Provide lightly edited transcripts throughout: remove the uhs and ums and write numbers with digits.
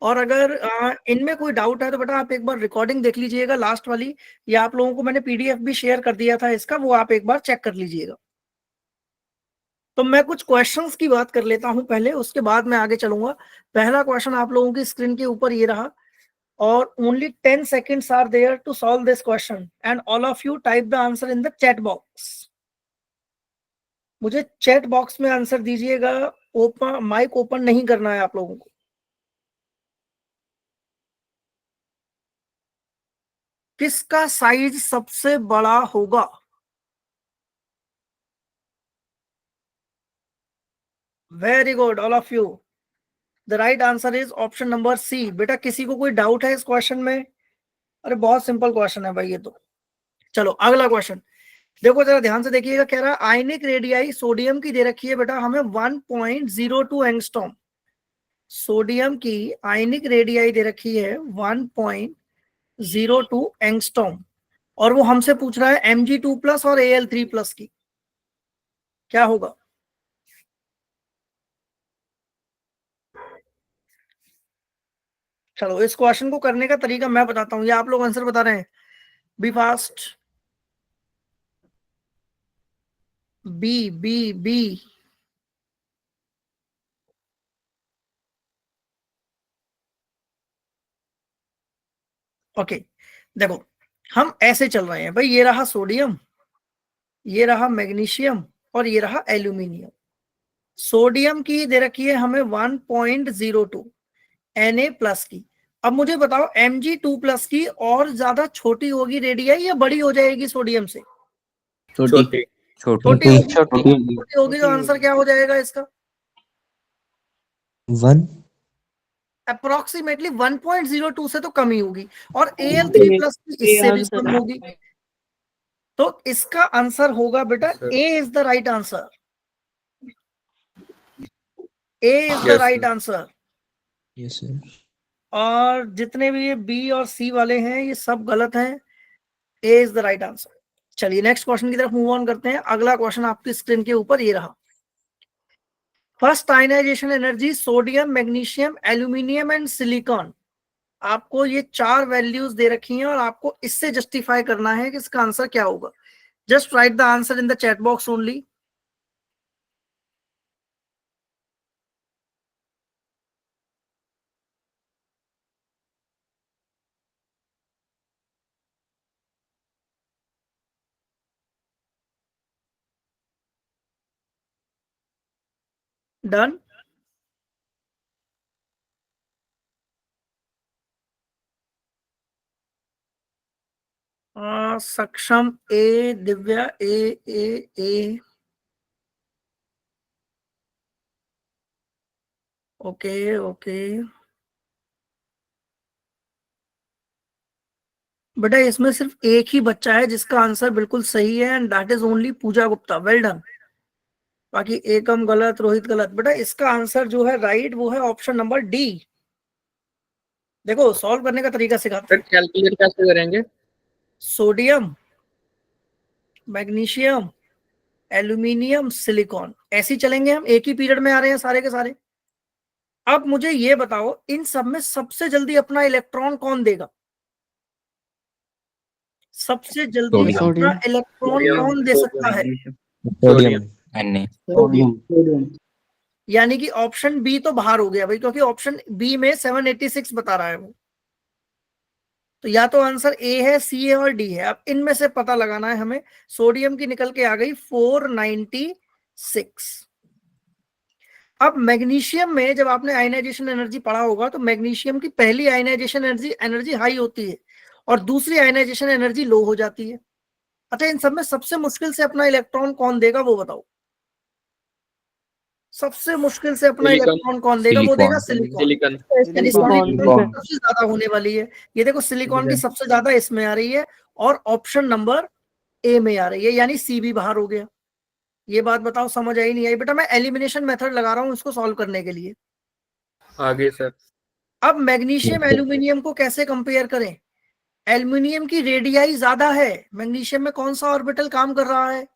और अगर इनमें कोई डाउट है तो बेटा आप एक बार रिकॉर्डिंग देख लीजिएगा लास्ट वाली, या आप लोगों को मैंने पीडीएफ भी शेयर कर दिया था इसका, वो आप एक बार चेक कर लीजिएगा। तो मैं कुछ क्वेश्चंस की बात कर लेता हूं पहले, उसके बाद मैं आगे चलूंगा। पहला क्वेश्चन आप लोगों की स्क्रीन के ऊपर ये रहा, और only 10 seconds are there to solve this question, and all of you type the answer in the chat box. मुझे चैट बॉक्स में आंसर दीजिएगा, ओपन माइक ओपन नहीं करना है आप लोगों को। किसका साइज सबसे बड़ा होगा? Very good all of you. The right answer is option number C. बेटा किसी को कोई डाउट है इस क्वेश्चन में? अरे बहुत सिंपल क्वेश्चन है भाई ये तो। चलो अगला क्वेश्चन देखो जरा ध्यान से देखिएगा। कह रहा है आयनिक रेडियाई सोडियम की दे रखी है बेटा हमें 1.02 एंगस्ट्रॉम। सोडियम की आयनिक रेडियाई दे रखी है 1.02 एंगस्ट्रॉम, और वो हमसे पूछ रहा है Mg2+ और Al3+ की। क्या होगा? चलो इस क्वेश्चन को करने का तरीका मैं बताता हूं, या आप लोग आंसर बता रहे हैं? Be fast. Be be be. Okay देखो, हम ऐसे चल रहे हैं भाई, ये रहा सोडियम, ये रहा मैग्नीशियम, और ये रहा एल्यूमिनियम। सोडियम की दे रखी है हमें 1.02 Na+ की। अब मुझे बताओ Mg2+ की और ज्यादा छोटी होगी रेडियाई या बड़ी हो जाएगी सोडियम से? छोटी। छोटी होगी। छोटी होगी तो आंसर क्या हो जाएगा इसका? 1 अप्रोक्सीमेटली 1.02 से तो कम ही होगी, और Al3+ की इससे भी कम होगी। तो इसका आंसर होगा बेटा A is the right answer. A is the right answer. Yes sir. और जितने भी ये बी और सी वाले हैं ये सब गलत हैं। ए इज द राइट आंसर। चलिए नेक्स्ट क्वेश्चन की तरफ मूव ऑन करते हैं। अगला क्वेश्चन आपकी स्क्रीन के ऊपर ये रहा। First ionization energy sodium, magnesium, aluminium and silicon. आपको ये 4 वैल्यूज दे रखी हैं और आपको इससे जस्टिफाई करना है कि इसका आंसर क्या होगा। Just right the answer in the chat box only. Done. सक्षम ए, दिव्या ए ए ए। ओके ओके बेटा इसमें सिर्फ एक ही बच्चा है जिसका आंसर बिल्कुल सही है, and that is only Pooja Gupta. Well done. बाकी एकम गलत, रोहित गलत। बेटा इसका आंसर जो है राइट वो है ऑप्शन नंबर डी। देखो सॉल्व करने का तरीका सिखाते हैं। कैलकुलेट कैसे करेंगे? सोडियम, मैग्नीशियम, एल्यूमिनियम, सिलिकॉन, ऐसे ही चलेंगे हम। एक ही पीरियड में आ रहे हैं सारे के सारे। अब मुझे ये बताओ इन सब में सबसे जल्दी अपना इलेक्ट्रॉन कौन देगा? सबसे जल्दी अपना इलेक्ट्रॉन कौन दे सकता है? सोडियम। सोडियम। यानी कि ऑप्शन बी तो बाहर हो गया भाई, क्योंकि ऑप्शन बी में 786 बता रहा है वो। तो या तो आंसर ए है, सी है और डी है। अब इनमें से पता लगाना है हमें। सोडियम की निकल के आ गई 496। अब मैग्नीशियम में जब आपने आयनाइजेशन एनर्जी पढ़ा होगा तो मैग्नीशियम की पहली आयनाइजेशन एनर्जी एनर्जी हाई होती है और दूसरी आयनाइजेशन एनर्जी लो हो जाती है। अच्छा इन सब में सबसे मुश्किल से अपना इलेक्ट्रॉन कौन देगा वो बताओ? सबसे मुश्किल से अपना इलेक्ट्रॉन कौन देगा? वो देगा सिलिकॉन। यानी सबसे ज्यादा होने वाली है। ये देखो सिलिकॉन की सबसे ज्यादा इसमें आ रही है और ऑप्शन नंबर ए में आ रही है, यानी सी भी बाहर हो गया। ये बात बताओ समझ आई नहीं आई? बेटा मैं एलिमिनेशन मेथड लगा रहा हूं इसको सॉल्व करने के लिए। आगे सर। अब मैग्नीशियम एल्यूमिनियम को कैसे कंपेयर करें? एल्यूमिनियम की रेडियाई ज्यादा है। मैग्नीशियम में कौन सा ऑर्बिटल काम कर रहा है?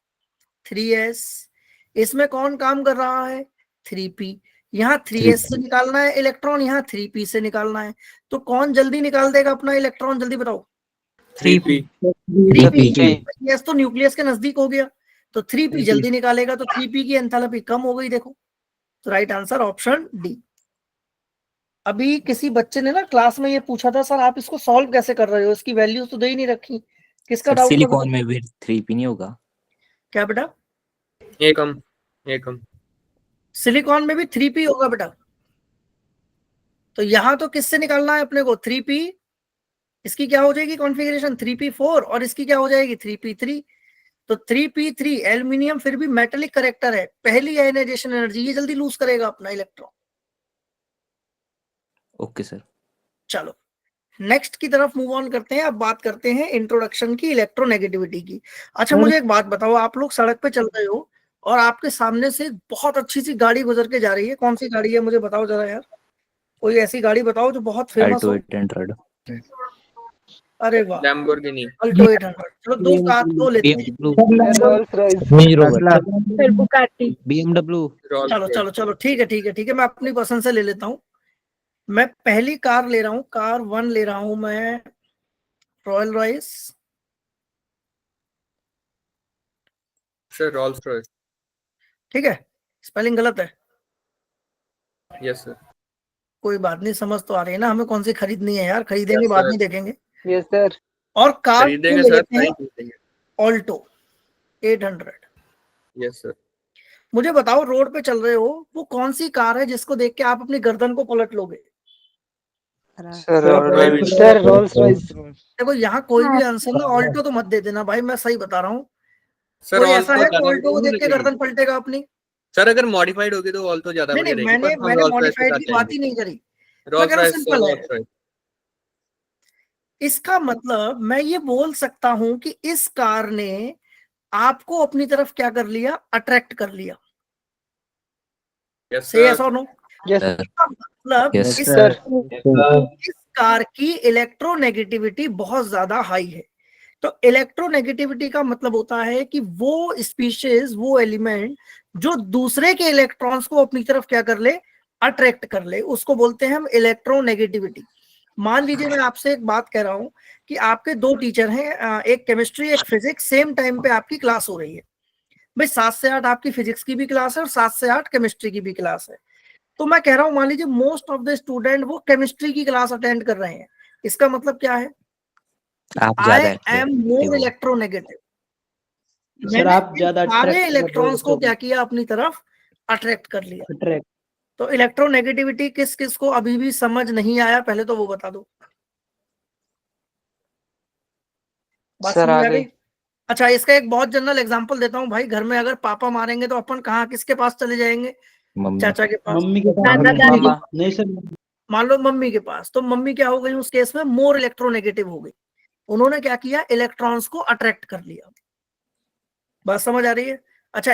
3s। इसमें कौन काम कर रहा है? 3p। यहाँ 3s से निकालना है इलेक्ट्रॉन, यहाँ 3p से निकालना है। तो कौन जल्दी निकाल देगा अपना इलेक्ट्रॉन, जल्दी बताओ। 3p 3p। s तो न्यूक्लियस के नजदीक हो गया, तो 3p जल्दी निकालेगा, तो 3p की एंथैल्पी कम हो गई। देखो, तो राइट आंसर ऑप्शन डी। अभी किसी बच्चे ने ना क्लास में ये पूछा था, सर आप इसको सॉल्व कैसे कर रहे हो, इसकी वैल्यूज तो दे ही नहीं रखी। किसका डाउट था? सिलिकॉन में भी 3p नहीं होगा क्या बेटा? एकम सिलिकॉन में भी 3p होगा बेटा। तो यहां तो किससे निकालना है अपने को? 3p। इसकी क्या हो जाएगी कॉन्फ़िगरेशन? 3p4, और इसकी क्या हो जाएगी? 3p3। तो 3p3 एल्यूमिनियम फिर भी मेटेलिक करेक्टर है, पहली आयनाइजेशन एनर्जी, ये जल्दी लूज करेगा अपना इलेक्ट्रॉन। Okay sir. चलो नेक्स्ट की तरफ मूव ऑन करते हैं। अब बात करते हैं इंट्रोडक्शन की इलेक्ट्रोनेगेटिविटी की। अच्छा मुझे एक बात बताओ, आप लोग सड़क पे चल रहे हो और आपके सामने से बहुत अच्छी सी गाड़ी गुजर के जा रही है, कौन सी गाड़ी है मुझे बताओ जरा यार, कोई ऐसी गाड़ी बताओ जो बहुत फेमस हो। अल्टो 800। अरे वाह, लैम्बोर्गिनी अल्टो 800। चलो दो लेते हैं। BMW। चलो चलो चलो, ठीक है ठीक है ठीक है, मैं अपनी पसंद से ले लेता हूँ। मैं पहली कार ले रहा हूँ, कार 1 ले रहा हूँ मैं, royal Royce. Sir Rolls Royce. ठीक है, स्पेलिंग गलत है, यस सर। कोई बात नहीं, समझ तो आ रही है ना हमें कौन सी खरीदनी है यार, खरीदेंगे Yes, बाद sir. में देखेंगे। Yes sir. और कार खरीदेंगे ले सर, लेते हैं नहीं खरीदेंगे। ऑल्टो 800। Yes sir. मुझे बताओ, रोड पे चल रहे हो, वो कौन सी कार है जिसको देख के आप अपनी गर्दन को पलट लोगे? Sir Royal Rolls Royce. देखो यहाँ कोई भी आंसर ना ऑल्टो तो मत दे देना भाई, मैं सही बता रहा हूँ। सर कोई ऑल ऐसा तो है ज्यादा ऑल्टो को नहीं देख के लगेगी गर्दन पलटेगा अपनी? सर, अगर मॉडिफाइड होगी तो ऑल तो ज्यादा नहीं बढ़िया नहीं, रहेगी, मैंने पर हम मैंने रोल्स रॉयस के मॉडिफाइड साथ की बात जाएंगे। ही नहीं करी, मैं रोल्स कह रहा हूँ रॉयस तो सिंपल है। Rolls Royce. इसका मतलब मैं ये बोल सकता हूं कि इस कार ने आपको अपनी तरफ क्या कर लिया? अट्रैक्ट कर लिया। यस से यस सर। और नो? यस इसका मतलब Yes, इस कार की इलेक्ट्रोनेगेटिविटी बहुत ज्यादा हाई है। तो इलेक्ट्रोनेगेटिविटी का मतलब होता है कि वो स्पीशीज, वो एलिमेंट जो दूसरे के इलेक्ट्रॉन्स को अपनी तरफ क्या कर ले? अट्रैक्ट कर ले, उसको बोलते हैं हम इलेक्ट्रोनेगेटिविटी। मान लीजिए मैं आपसे एक बात कह रहा हूं कि आपके दो टीचर हैं, एक केमिस्ट्री एक फिजिक्स, सेम टाइम पे आपकी क्लास हो रही है। भाई 7 से 8 आपकी फिजिक्स की भी क्लास है और 7 से 8 केमिस्ट्री की भी क्लास है। तो मैं कह रहा हूं, मान लीजिए मोस्ट ऑफ द स्टूडेंट वो केमिस्ट्री की क्लास अटेंड कर रहे हैं। इसका मतलब क्या है? आप आई ज्यादा एम मोर इलेक्ट्रोनेगेटिव। सर आप ज्यादा सारे इलेक्ट्रॉन्स को क्या किया? अपनी तरफ अट्रैक्ट कर लिया। अट्रैक्ट। तो इलेक्ट्रोनेगेटिविटी किस किस को अभी भी समझ नहीं आया, पहले तो वो बता दो। बात सर समझ आ आ गई? गई। अच्छा इसका एक बहुत जनरल एग्जांपल देता हूँ भाई, घर में अगर पापा मारेंगे तो अपन कहाँ किसके पास चले जाएंगे? मम्मी। चाचा के पास। मम्मी के मामा। नहीं सर। मान लो मम्मी के पास, तो मम्मी क्या हो गई उस केस में? मोर इलेक्ट्रोनेगेटिव हो गई। उन्होंने क्या किया? इलेक्ट्रॉन्स को अट्रैक्ट कर लिया। बात समझ आ रही है? अच्छा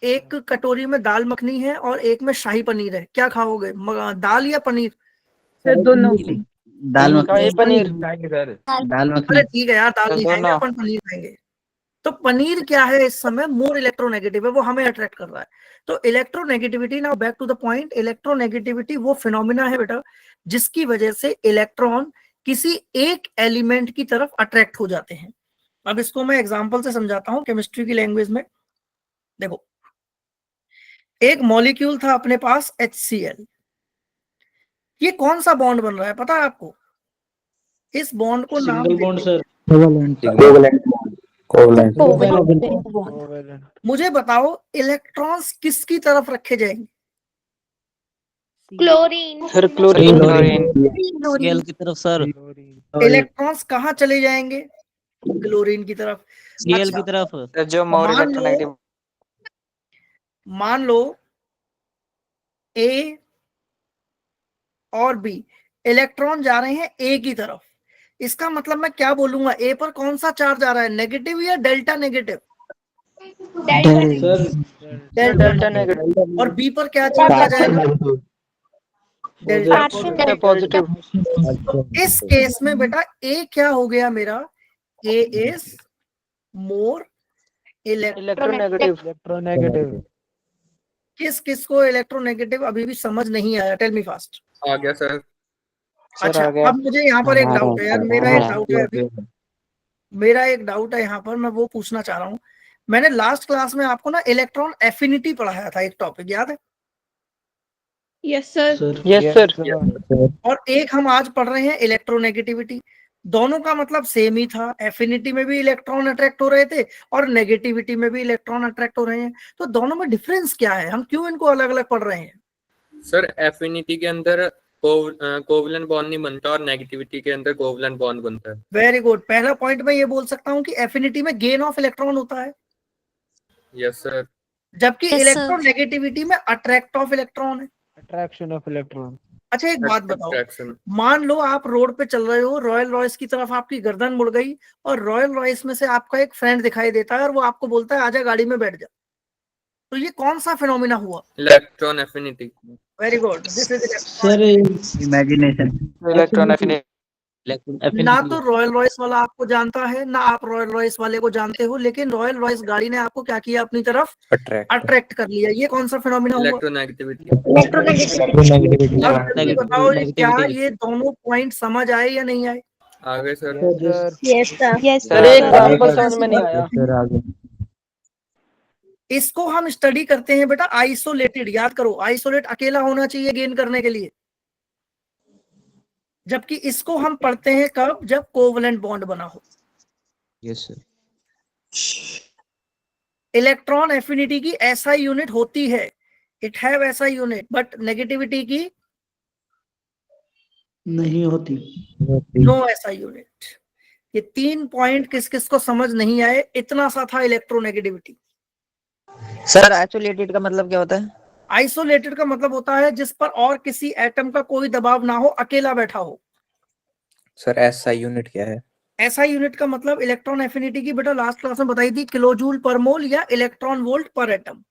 एक कटोरी में दाल मखनी है और एक में शाही पनीर है, क्या खाओगे? दाल या पनीर? सर दोनों। दाल मखनी। पनीर। दाल मखनी। अरे ठीक है यार, दाल नहीं खाएंगे दोनों। अपन, पनीर खाएंगे। तो पनीर क्या है इस समय? मोर इलेक्ट्रोनेगेटिव है, वो हमें अट्रैक्ट कर रहा है। तो electronegativity, now back to the point, electronegativity वो फिनोमिना है बेटा जिसकी वजह से इलेक्ट्रॉन किसी एक एलिमेंट की तरफ अट्रैक्ट हो जाते हैं। अब इसको मैं एग्जांपल से समझाता हूं केमिस्ट्री की लैंग्वेज में। देखो, एक मॉलिक्यूल था अपने पास HCl। ये कौन सा बॉन्ड बन रहा है पता है आपको? इस बॉन्ड को नाम सिंगल बॉन्ड देते हैं। सर। मुझे बताओ इलेक्ट्रॉन्स किसकी तरफ रखे जाएंगे? क्लोरीन। Sir chlorine. स्केल की तरफ सर। इलेक्ट्रॉन्स कहाँ चले जाएंगे? क्लोरीन की तरफ। स्केल अच्छा, की तरफ। जो मोर मान लो इलेक्ट्रोनेगेटिव। A और B इलेक्ट्रॉन जा रहे हैं A की तरफ। इसका मतलब मैं क्या बोलूंगा? A पर कौन सा चार्ज आ रहा है? नेगेटिव या delta negative? Sir delta negative. और B पर क्या चार्ज आ जाएगा? Delta positive. तो इस केस में बेटा A क्या हो गया मेरा? A is more electronegative. किस किस को इलेक्ट्रोनेगेटिव अभी भी समझ नहीं आया? Tell me fast. आ गया सर। अच्छा, आ गया। अब मुझे यहाँ पर एक डाउट है यार, मेरा एक डाउट है अभी, हाँ, मेरा एक डाउट है यहाँ पर, मैं वो पूछना चाह रहा हूँ। मैंने लास्ट क्लास में आपको ना इलेक्ट्रॉन एफिनिटी पढ़ाया था, एक टॉपिक याद है? Yes sir. Yes sir. और एक हम आज पढ़ रहे हैं इलेक्ट्रोनेगेटिविटी। दोनों का मतलब सेम ही था, एफिनिटी में भी इलेक्ट्रॉन अट्रैक्ट हो रहे थे और नेगेटिविटी में भी इलेक्ट्रॉन अट्रैक्ट हो रहे हैं। तो दोनों में डिफरेंस क्या है, हम क्यों इनको अलग अलग पढ़ रहे हैं? सर एफिनिटी के अंदर कोवलेंट बॉन्ड नहीं बनता और नेगेटिविटी के अंदर कोवलेंट बॉन्ड बनता है। Very good. पहला पॉइंट मैं ये बोल सकता हूँ कि एफिनिटी में गेन ऑफ इलेक्ट्रॉन होता है, यस सर। जबकि Yes, sir. इलेक्ट्रोनेगेटिविटी में अट्रैक्ट ऑफ इलेक्ट्रॉन है। Attraction of electron. अच्छा, एक बात बताओ, Attraction. मान लो आप रोड पे चल रहे हो, रॉयल रॉयस की तरफ आपकी गर्दन मुड़ गई और रॉयल रॉयस में से आपका एक फ्रेंड दिखाई देता है और वो आपको बोलता है आजा गाड़ी में बैठ जा, तो ये कौन सा फिनोमिना हुआ? Electron affinity. Very good, this is sir imagination, electron affinity. ना तो रॉयल रॉयस वाला आपको जानता है, ना आप रॉयल रॉयस वाले को जानते हो, लेकिन रॉयल रॉयस गाड़ी ने आपको क्या किया, अपनी तरफ अट्रैक्ट कर लिया। ये कौन सा फिनोमिना हुआ? इलेक्ट्रोनेगेटिविटी। अब जल्दी बताओ, ये क्या ये दोनों पॉइंट समझ आए या नहीं आए? आ गए sir. Yes sir. Yes sir एक एग्जांपल समझ में नहीं आया। सर आगे इसको हम स्टडी करते हैं बेटा आइसोलेटेड। याद करो, आइसोलेट अकेला होना चाहिए गेन करने के लिए, जबकि इसको हम पढ़ते हैं कब, जब कोवलेंट बॉन्ड बना हो। यस सर, इलेक्ट्रॉन एफिनिटी की ऐसा यूनिट होती है, इट हैव ऐसा यूनिट, बट नेगेटिविटी की नहीं होती। नो ऐसा यूनिट। ये 3 पॉइंट किस किस को समझ नहीं आए? इतना सा था इलेक्ट्रोनेगेटिविटी। सर आइसोलेटेड का मतलब क्या होता है? आइसोलेटेड का मतलब होता है जिस पर और किसी एटम का कोई दबाव ना हो, अकेला बैठा हो। सर ऐसा यूनिट क्या है? ऐसा यूनिट का मतलब इलेक्ट्रॉन एफिनिटी की बेटा लास्ट क्लास में बताई थी, किलो जूल पर मोल या इलेक्ट्रॉन वोल्ट पर एटम।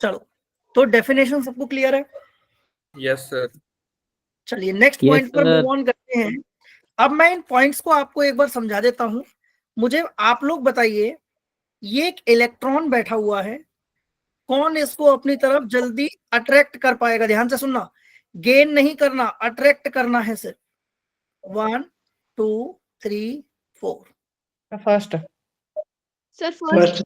चलो, तो डेफिनेशन सबको क्लियर है? Yes sir. चलिए नेक्स्ट Yes, पॉइंट पर sir. मूव ऑन करते हैं। अब मैं इन पॉइंट्स को आपको एक बार समझा देता हूं। मुझे आप लोग बताइए, ये एक इलेक्ट्रॉन बैठा हुआ है, कौन इसको अपनी तरफ जल्दी अट्रैक्ट कर पाएगा? ध्यान से सुनना, गेन नहीं करना, अट्रैक्ट करना है सिर्फ। 1 2 3 4। फर्स्ट सर फर्स्ट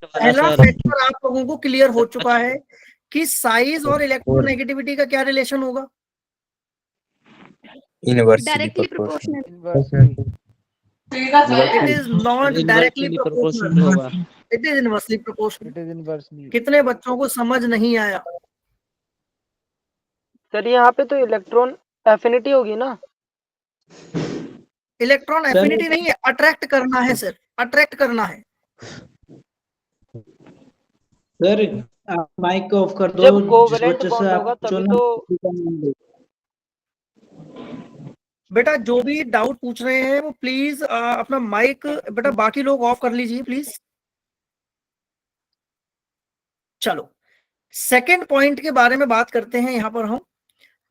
पहला फैक्टर आप लोगों को क्लियर हो चुका है कि साइज और इलेक्ट्रोनेगेटिविटी का क्या रिलेशन होगा? Inversely directly proportional. Proportional. It is not directly proportional, होगा। It is inversely proportional. It is inversely. कितने बच्चों को समझ नहीं आया? सर यहाँ पे तो इलेक्ट्रॉन एफिनिटी होगी ना? इलेक्ट्रॉन एफिनिटी नहीं है, अट्रैक्ट करना है, सिर्फ अट्रैक्ट करना है। सर आप माइक ऑफ कर दो। जब जिस कोवेलेंट बच्चे से बॉन्ड आप होगा तभी चुना तो। बेटा जो भी डाउट पूछ रहे हैं वो प्लीज अपना माइक बेटा बाकी लोग ऑफ कर लीजिए प्लीज। चलो सेकंड पॉइंट के बारे में बात करते हैं। यहां पर हम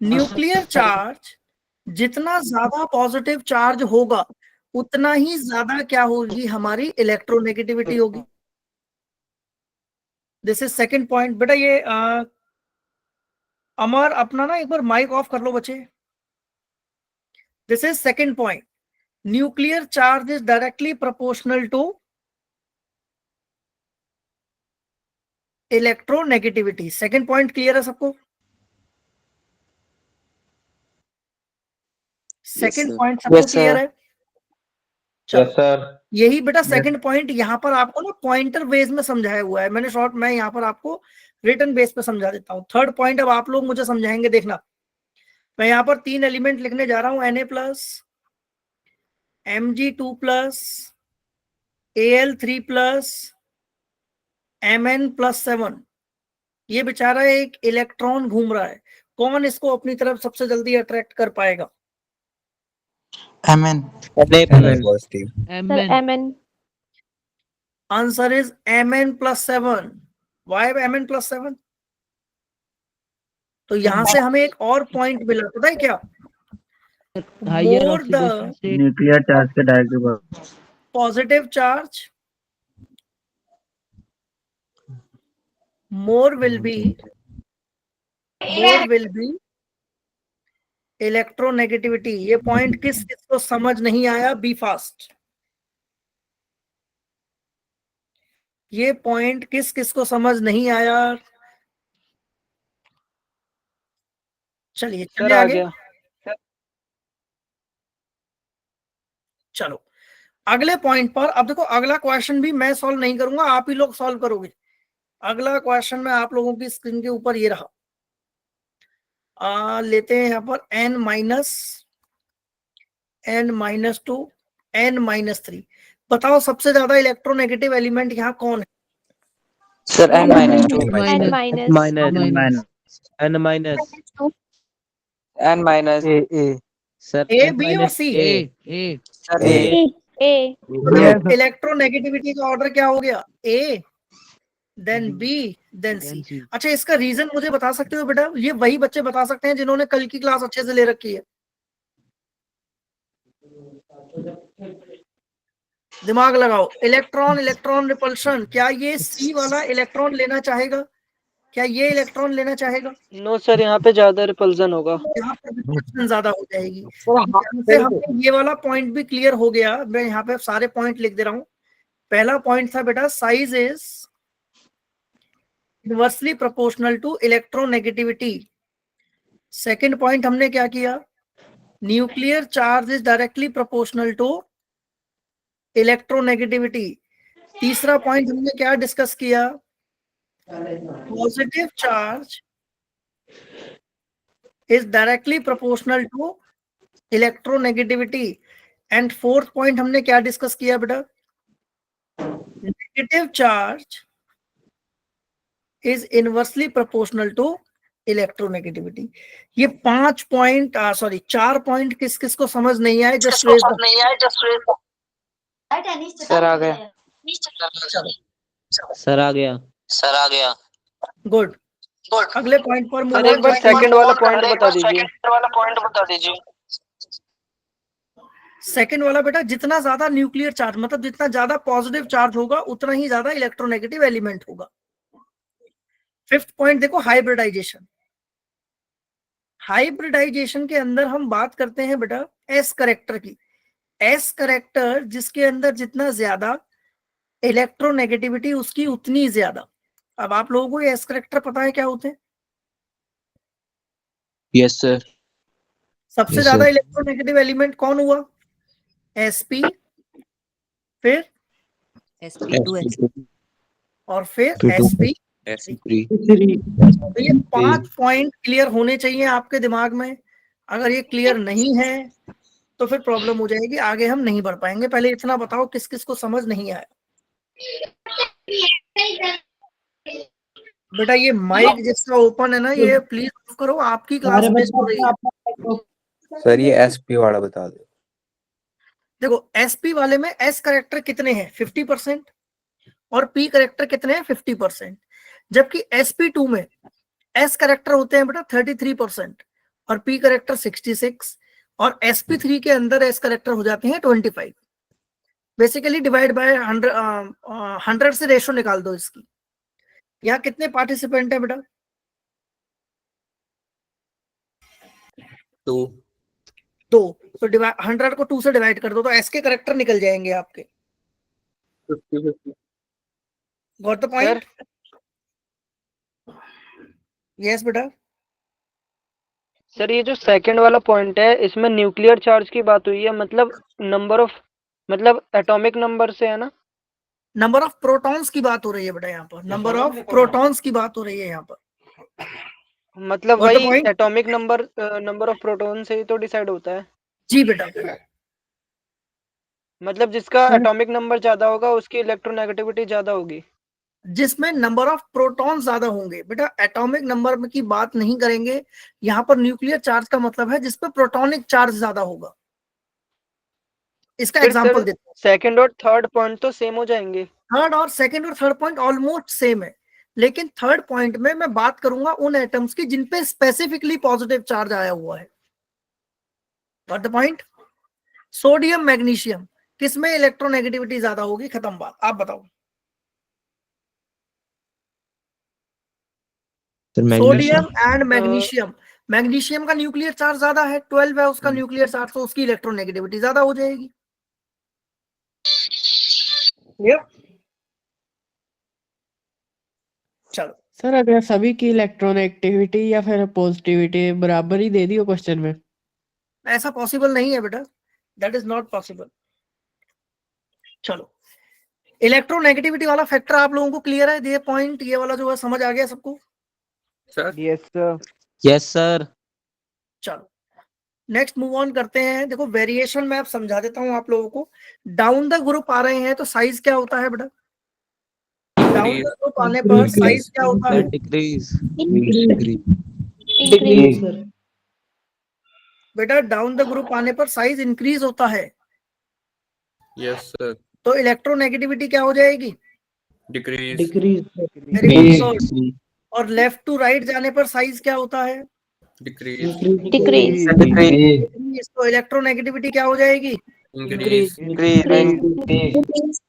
न्यूक्लियर चार्ज जितना ज्यादा पॉजिटिव चार्ज होगा उतना ही ज्यादा क्या होगी, हमारी इलेक्ट्रोनेगेटिविटी होगी। This is second point. बेटा ये अमर अपना ना एक बार माइक ऑफ कर लो बच्चे। This is second point, nuclear charge is directly proportional to electronegativity. Second point clear है सबको? सेकंड पॉइंट सबको क्लियर है? Yes sir. यही बेटा सेकंड पॉइंट यहाँ पर आपको ना पॉइंटर बेस में समझाया हुआ है मैंने शॉर्ट, मैं यहाँ पर आपको रिटन बेस पे समझा देता हूँ। थर्ड पॉइंट अब आप लोग मुझे समझाएंगे, देखना। मैं यहाँ पर 3 एलिमेंट लिखने जा रहा हूँ, Na+, Mg2+, Al3+, Mn+7। ये बेचारा एक इलेक्ट्रॉन घूम रहा है, कौन इसको अपनी तरफ सबसे जल्दी अट्रैक्ट कर पाएगा? Mn। Positive. Mn। Answer is Mn+7। Why Mn+7? तो यहां से हमें एक और पॉइंट मिला, पता है क्या? मोर द न्यूक्लियर चार्ज के directly positive charge more will be electronegativity. ये पॉइंट किस किसको समझ नहीं आया? B fast. ये पॉइंट किस किसको समझ नहीं आया? चलिए सर चलिए आ आगे। गया। चलो अगले पॉइंट पर। अब देखो अगला क्वेश्चन भी मैं सॉल्व नहीं करूंगा, आप ही लोग सॉल्व करोगे। अगला क्वेश्चन में आप लोगों की स्क्रीन के ऊपर ये रहा। लेते हैं यहाँ पर n-2 n-3। बताओ सबसे ज्यादा इलेक्ट्रोनेगेटिव एलिमेंट यहाँ कौन है? Sir n minus 2 N minus. n minus n minus sir A, B और C. Sir A. A. Electronegativity का ऑर्डर क्या हो गया? A, then B, then C. अच्छा इसका रीजन मुझे बता सकते हो बेटा? ये वही बच्चे बता सकते हैं जिन्होंने कल की क्लास अच्छे से ले रखी है। दिमाग लगाओ। इलेक्ट्रॉन रिपल्शन, क्या ये सी वाला इलेक्ट्रॉन लेना चाहेगा? क्या ये इलेक्ट्रॉन लेना चाहेगा? नो सर, यहाँ पे ज्यादा रिपल्जन होगा। यहाँ पर रिपल्शन ज्यादा हो जाएगी। यहाँ से हमें ये वाला पॉइंट भी क्लियर हो गया। मैं यहाँ पे सारे पॉइंट लिख दे रहा हूँ। पहला पॉइंट था बेटा, size is inversely proportional to electronegativity. Second point हमने क्या किया? Nuclear charge is directly proportional to electronegativity. तीसरा पॉइंट हमने क्या डिस्कस किया? Positive charge is directly proportional to electronegativity. And fourth point हमने क्या डिस्कस किया बेटा? Negative charge is inversely proportional to electronegativity. ये 5 पॉइंट 4 पॉइंट किस किस को समझ नहीं आए? जस्ट सर आ गया। सर आ गया गुड। अगले पॉइंट पर सर एक बार सेकंड वाला पॉइंट बता दीजिए। सेकंड वाला बेटा, जितना ज्यादा न्यूक्लियर चार्ज मतलब जितना ज्यादा पॉजिटिव चार्ज होगा उतना ही ज्यादा इलेक्ट्रोनेगेटिव एलिमेंट होगा। फिफ्थ पॉइंट देखो, हाइब्रिडाइजेशन। हाइब्रिडाइजेशन के अंदर हम बात करते हैं बेटा एस करेक्टर की। एस करेक्टर जिसके अंदर जितना ज्यादा इलेक्ट्रोनेगेटिविटी उसकी उतनी ज्यादा। अब आप लोगों को एस करेक्टर पता है क्या होते हैं? Yes sir. सबसे ज्यादा इलेक्ट्रोनेगेटिव एलिमेंट कौन हुआ? sp, फिर sp2 और फिर sp। sp3 तो ये 5 पॉइंट क्लियर होने चाहिए आपके दिमाग में। अगर ये क्लियर नहीं है तो फिर प्रॉब्लम हो जाएगी, आगे हम नहीं बढ़ पाएंगे। पहले इतना बताओ किस किस को समझ नहीं आया? बेटा ये माइक जिसका ओपन है ना, ये प्लीज ऑफ करो, आपकी क्लास मिस हो रही है। सर ये SP वाला बता दो। देखो SP वाले में S करेक्टर कितने हैं? 50%। और P करेक्टर कितने हैं? 50%। जबकि SP2 में S करेक्टर होते हैं बेटा 33% और P करेक्टर 66 और SP3 के अंदर S करेक्टर हो जाते हैं 25। बेसिकली डिवाइड बाय 100 से रेशो निकाल दो इसकी। यहाँ कितने पार्टिसिपेंट है बेटा? 2। तो 100 को 2 से डिवाइड कर दो तो S के करेक्टर निकल जाएंगे आपके। 50-50। Got the point? यस बेटा। सर ये जो सेकंड वाला पॉइंट है इसमें न्यूक्लियर चार्ज की बात हुई है, मतलब एटॉमिक नंबर से है ना? नंबर ऑफ प्रोटॉन्स की बात हो रही है बेटा यहाँ पर। नंबर ऑफ प्रोटॉन्स की बात हो रही है यहाँ पर। मतलब Got the वही point? Atomic number of proton से ही तो डिसाइड होता है। जी बेटा। मतलब जिसका एटॉमिक नंबर ज्यादा होगा उसकी इलेक्ट्रोनेगेटिविटी ज्यादा होगी। जिसमें नंबर ऑफ प्रोटॉन ज्यादा होंगे बेटा। एटॉमिक नंबर की बात नहीं करेंगे यहाँ पर। न्यूक्लियर चार्ज का मतलब है जिसपे प्रोटॉनिक चार्ज ज्यादा होगा। इसका एग्जांपल देते हैं। सेकंड और थर्ड पॉइंट तो सेम हो जाएंगे। थर्ड और सेकंड और थर्ड पॉइंट ऑलमोस्ट सेम है, लेकिन थर्ड पॉइंट में मैं बात करूंगा उन एटम्स की जिनपे स्पेसिफिकली पॉजिटिव चार्ज आया हुआ है। What the point? Sodium magnesium किसमें इलेक्ट्रोनेगेटिविटी ज्यादा होगी? खत्म बात। आप बताओ। Sodium and magnesium. मैग्नीशियम का न्यूक्लियर चार्ज ज्यादा है, 12 है उसका न्यूक्लियर चार्ज, तो उसकी इलेक्ट्रोनेगेटिविटी ज्यादा हो जाएगी। Yep. चलो सर अगर सभी की इलेक्ट्रॉन एक्टिविटी या फिर पॉजिटिविटी बराबर ही दे दी हो क्वेश्चन में, ऐसा पॉसिबल नहीं है बेटा, दैट इज नॉट पॉसिबल। चलो इलेक्ट्रोनेगेटिविटी वाला फैक्टर आप लोगों को क्लियर है, ये पॉइंट ये वाला जो है समझ आ गया सबको? Sir yes sir. Yes sir. चलो नेक्स्ट मूव ऑन करते हैं। देखो वेरिएशन में आप समझा देता हूं आप लोगों को। डाउन द ग्रुप आ रहे हैं तो साइज क्या होता है बेटा? डाउन द ग्रुप आने पर साइज क्या होता है? डिक्रीज। Increase. सर बेटा डाउन द ग्रुप आने पर साइज इंक्रीज होता है, यस सर। तो इलेक्ट्रोनेगेटिविटी क्या हो जाएगी? डिक्रीज। Decrease Very good. और लेफ्ट टू राइट जाने पर साइज क्या होता है? डिक्रीज। Decrease. Increase. तो इलेक्ट्रोनेगेटिविटी क्या हो जाएगी? इंक्रीज। Decrease.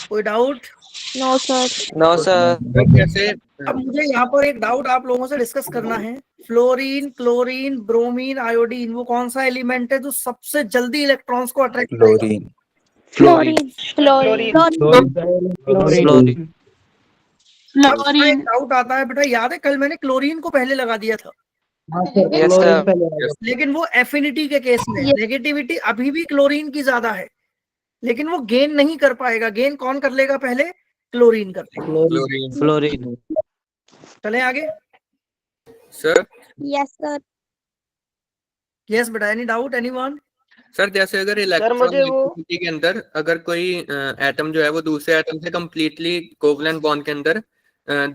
कोई doubt? No, sir. No, sir. कैसे? अब मुझे यहाँ पर एक डाउट आप लोगों से डिस्कस करना है। फ्लोरीन, क्लोरीन, ब्रोमीन, आयोडीन, वो कौन सा एलिमेंट है जो सबसे जल्दी इलेक्ट्रॉन्स को अट्रैक्ट करेगा? क्लोरीन। Fluorine. फ्लोरीन। एक डाउट आता है बेटा, याद है कल मैंने क्लोरीन को पहले लगा दिया था, हाँ सर Yes, क्लोरीन sir. पहले आएगा। लेकिन वो एफिनिटी के केस में नेगेटिविटी अभी भी क्लोरीन की ज्यादा है, लेकिन वो गेन नहीं कर पाएगा। गेन कौन कर लेगा पहले? क्लोरीन कर लेगा। Chlorine chlorine. चले आगे। Sir Yes, sir. यस बेटा, एनी डाउट एनीवन? सर जैसे अगर मुझे इलेक्ट्रॉन वो- नेगेटिविटी के अंदर अगर कोई एटम जो है वो दूसरे एटम से कंप्लीटली कोवलेंट बॉन्ड के अंदर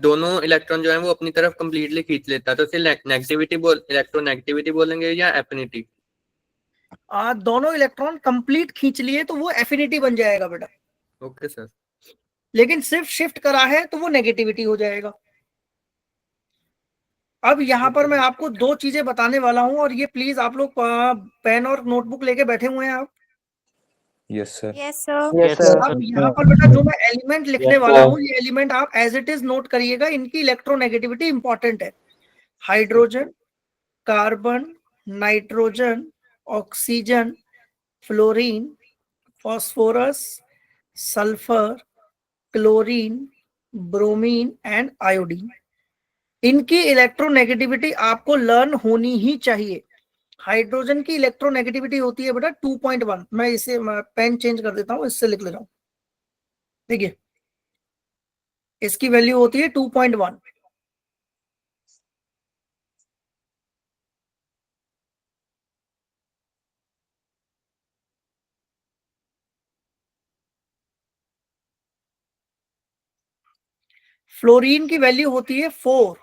दोनों इलेक्ट्रॉन जो है वो अपनी तरफ कंप्लीटली खींच लेता है, तो इसे नेगेटिविटी इलेक्ट्रोनेगेटिविटी बोलेंगे या एफिनिटी? दोनों इलेक्ट्रॉन कंप्लीट खींच लिए तो वो एफिनिटी बन जाएगा बेटा, ओके सर। लेकिन सिर्फ शिफ्ट करा है तो वो नेगेटिविटी हो जाएगा। अब यहाँ पर मैं आपको दो चीजें बताने वाला हूं, और ये प्लीज आप लोग पेन और नोटबुक लेके बैठे हुए हैं आप? Yes sir. Yes, sir. Yes, sir. अब यहाँ पर बेटा जो मैं एलिमेंट लिखने वाला हूँ, ये एलिमेंट आप एज इट इज नोट करिएगा, इनकी इलेक्ट्रोनेगेटिविटी इंपॉर्टेंट है। Hydrogen, carbon, nitrogen, oxygen, fluorine, phosphorus, sulphur, chlorine, bromine and iodine, इनकी इलेक्ट्रोनेगेटिविटी आपको लर्न होनी ही चाहिए। हाइड्रोजन की इलेक्ट्रोनेगेटिविटी होती है बेटा 2.1। मैं इसे पेन चेंज कर देता हूं, इससे लिख ले रहा हूं। देखिए इसकी वैल्यू होती है 2.1। फ्लोरीन की वैल्यू होती है 4,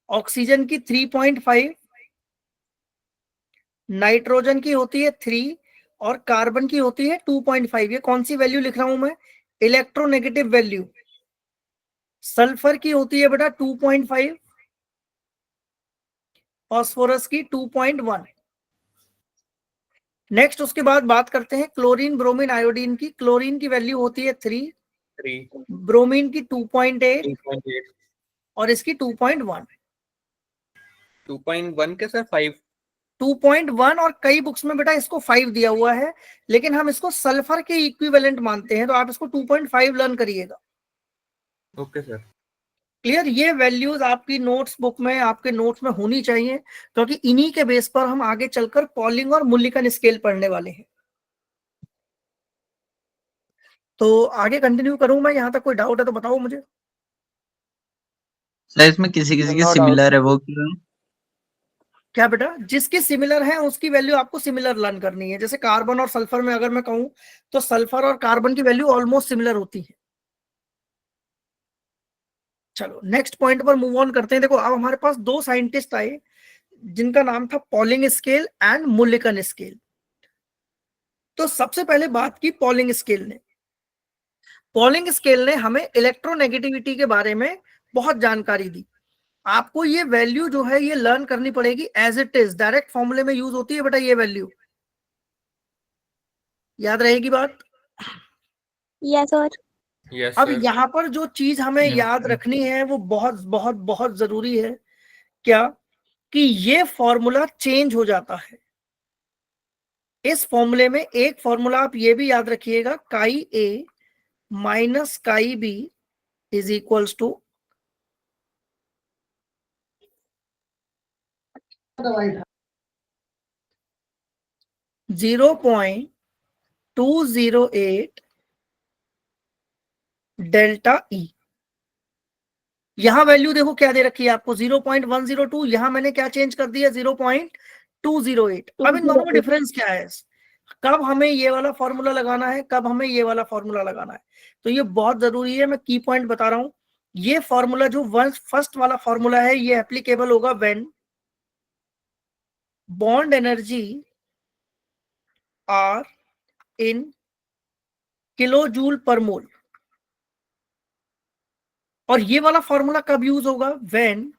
ऑक्सीजन की 3.5, नाइट्रोजन की होती है 3 और कार्बन की होती है 2.5। ये कौन सी वैल्यू लिख रहा हूं मैं? Electronegative value. सल्फर की होती है बेटा 2.5, फास्फोरस की 2.1। नेक्स्ट उसके बाद बात करते हैं क्लोरीन, ब्रोमीन, आयोडीन की। क्लोरीन की वैल्यू होती है 3, 3, ब्रोमीन की 2.8 2.8, और इसकी 2.1। 2.1 के सर 5? 2.1 और कई बुक्स में बेटा इसको 5 दिया हुआ है, लेकिन हम इसको सल्फर के इक्विवेलेंट मानते हैं, तो आप इसको 2.5 लर्न करिएगा। Okay sir. क्लियर? ये वैल्यूज आपकी नोट्स बुक में, आपके नोट्स में होनी चाहिए, क्योंकि इन्हीं के बेस पर हम आगे चलकर पॉलिंग और मुल्लिकन स्केल पढ़ने वाले हैं। तो आगे कंटिन्यू करूं मैं? यहां तक कोई डाउट है तो बताओ मुझे। सर इसमें किसी किसी के No doubt. सिमिलर है, वो क्यों है? क्या बेटा? जिसकी सिमिलर है उसकी वैल्यू आपको सिमिलर लर्न करनी है। जैसे कार्बन और सल्फर में अगर मैं कहूं तो सल्फर और कार्बन की वैल्यू ऑलमोस्ट सिमिलर होती है। चलो नेक्स्ट पॉइंट पर मूव ऑन करते हैं। देखो अब हमारे पास दो साइंटिस्ट आए जिनका नाम था पॉलिंग स्केल एंड मुल्लिकन स्केल। तो सबसे पहले बात की पॉलिंग स्केल ने। पॉलिंग स्केल ने हमें इलेक्ट्रोनेगेटिविटी के बारे में बहुत जानकारी दी। आपको ये वैल्यू जो है ये लर्न करनी पड़ेगी एज इट इज, डायरेक्ट फॉर्मूले में यूज होती है बेटा ये वैल्यू, याद रहेगी बात? Yes, sir. यस अब सर। यहाँ पर जो चीज हमें याद रखनी है वो बहुत बहुत बहुत जरूरी है, क्या, कि ये फॉर्मूला चेंज हो जाता है। इस फॉर्मूले में एक फॉर्मूला आप ये भी याद रखिएगा, chi A minus chi B is equals to 0.208 delta E. यहां वैल्यू देखो क्या दे रखी है आपको, 0.102, यहां मैंने क्या चेंज कर दिया, 0.208। अब इन दोनों में डिफरेंस क्या है, कब हमें ये वाला फॉर्मूला लगाना है, कब हमें ये वाला फॉर्मूला लगाना है, तो ये बहुत जरूरी है। मैं की पॉइंट बता रहा हूं, ये फॉर्मूला जो फर्स्ट वाला फॉर्मूला है ये एप्लीकेबल होगा when bond energy are in kilo joule per mole, और ये वाला फॉर्मूला कब यूज होगा, when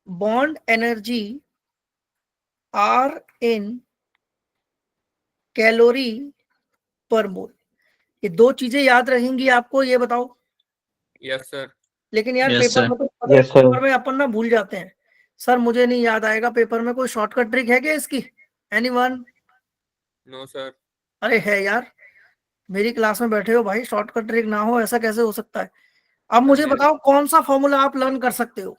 bond energy are in calorie per mole. ये दो चीजें याद रहेंगी आपको, ये बताओ। Yes sir. लेकिन यार Yes, पेपर sir. में तो पता है, पेपर में अपन ना भूल जाते हैं। सर मुझे नहीं याद आएगा पेपर में, कोई शॉर्टकट ट्रिक है क्या इसकी, एनीवन? No sir. अरे है यार, मेरी क्लास में बैठे हो भाई, शॉर्टकट ट्रिक ना हो ऐसा कैसे हो सकता है। अब मुझे बताओ कौन सा फॉर्मूला आप लर्न कर सकते हो,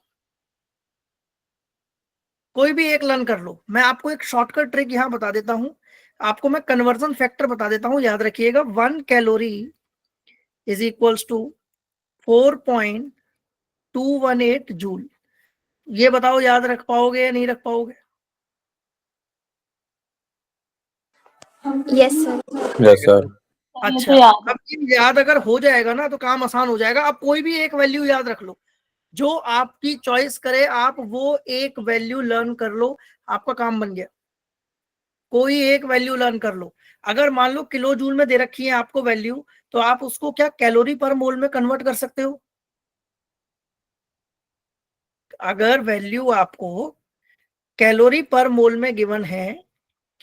कोई भी एक लर्न कर लो। मैं आपको एक शॉर्टकट ट्रिक यहाँ बता देता हूँ, आपको मैं कन्वर्जन फैक्टर बता देता हूँ, याद रखिएगा। 1 calorie is equals to 4.218 joule. ये बताओ याद रख पाओगे या नहीं रख पाओगे? Yes, sir. Yes, sir. अच्छा, अब ये याद अगर हो जाएगा ना तो काम आसान हो जाएगा। अब कोई भी एक वैल्यू याद रख लो, जो आपकी चॉइस करे आप वो एक वैल्यू लर्न कर लो, आपका काम बन गया। कोई एक वैल्यू लर्न कर लो। अगर मान लो किलो जूल में दे रखी है आपको वैल्यू, तो आप उसको क्या कैलोरी पर मोल में कन्वर्ट कर सकते हो। अगर वैल्यू आपको कैलोरी पर मोल में गिवन है,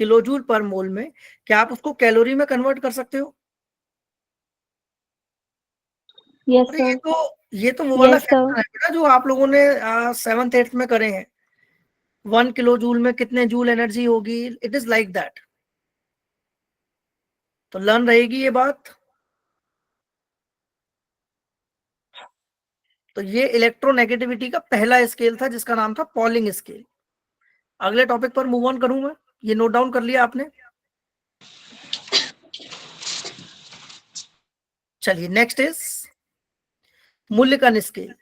किलो जूल पर मोल में, क्या आप उसको कैलोरी में कन्वर्ट कर सकते हो? Yes, अरे sir. ये तो वो वाला Yes, sir. फैक्टर है बेटा जो आप लोगों ने 7th 8th में करे हैं। 1 किलो जूल में कितने जूल एनर्जी होगी, इट इज लाइक दैट। तो लर्न रहेगी ये बात। तो ये इलेक्ट्रोनेगेटिविटी का पहला स्केल था जिसका नाम था पॉलिंग स्केल। अगले टॉपिक पर मूव ऑन करूं मैं, ये नोट डाउन कर लिया आपने? चलिए नेक्स्ट इज मूल्यांकन स्केल।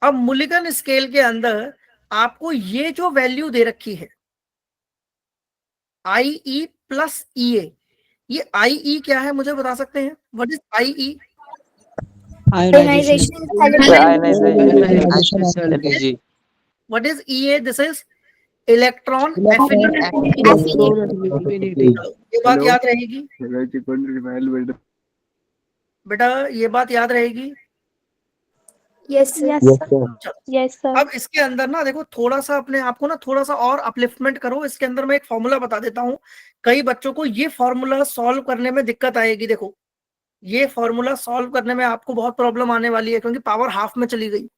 अब मूल्यांकन स्केल के अंदर आपको ये जो वैल्यू दे रखी है IE प्लस EA, ये IE क्या है मुझे बता सकते हैं? What is IE? Ionization. Ionization. Energy. What is EA? This is electron affinity. ये बात याद रहेगी बेटा, ये बात याद रहेगी। Yes, sir. Yes, sir. Yes, sir. अब इसके अंदर ना देखो, थोड़ा सा अपने आप को ना थोड़ा सा और अपलिफ्टमेंट करो। इसके अंदर मैं एक फॉर्मूला बता देता हूँ, कई बच्चों को ये फॉर्मूला सॉल्व करने में दिक्कत आएगी। देखो ये फॉर्मूला सॉल्व करने में आपको बहुत प्रॉब्लम आने वाली है, क्योंकि पावर हाफ में चली गई।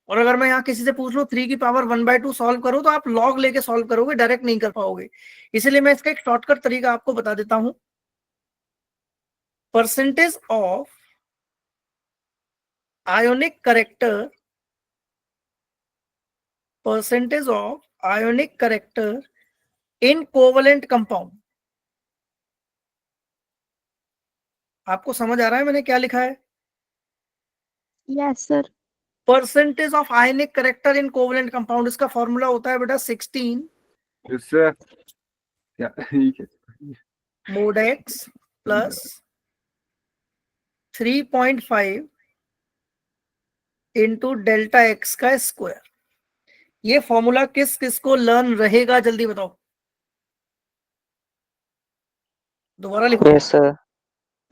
और अगर मैं यहाँ किसी से पूछ लूँ 3 की पावर 1/2 सॉल्व करो, तो आप लॉग लेके सॉल्व करोगे, डायरेक्ट नहीं कर पाओगे। इसलिए मैं इसका एक शॉर्टकट तरीका आपको बता देता हूँ। Percentage of ionic character, percentage of ionic character in covalent compound. आपको समझ आ रहा है मैंने क्या लिखा है? Yes, sir. Percentage of ionic character in covalent compound, इसका फॉर्मूला होता है बेटा 16 mode x plus 3.5 into delta x का स्क्वायर। ये फॉर्मूला किस किस को लर्न रहेगा, जल्दी बताओ। दोबारा लिखो। Yes, sir.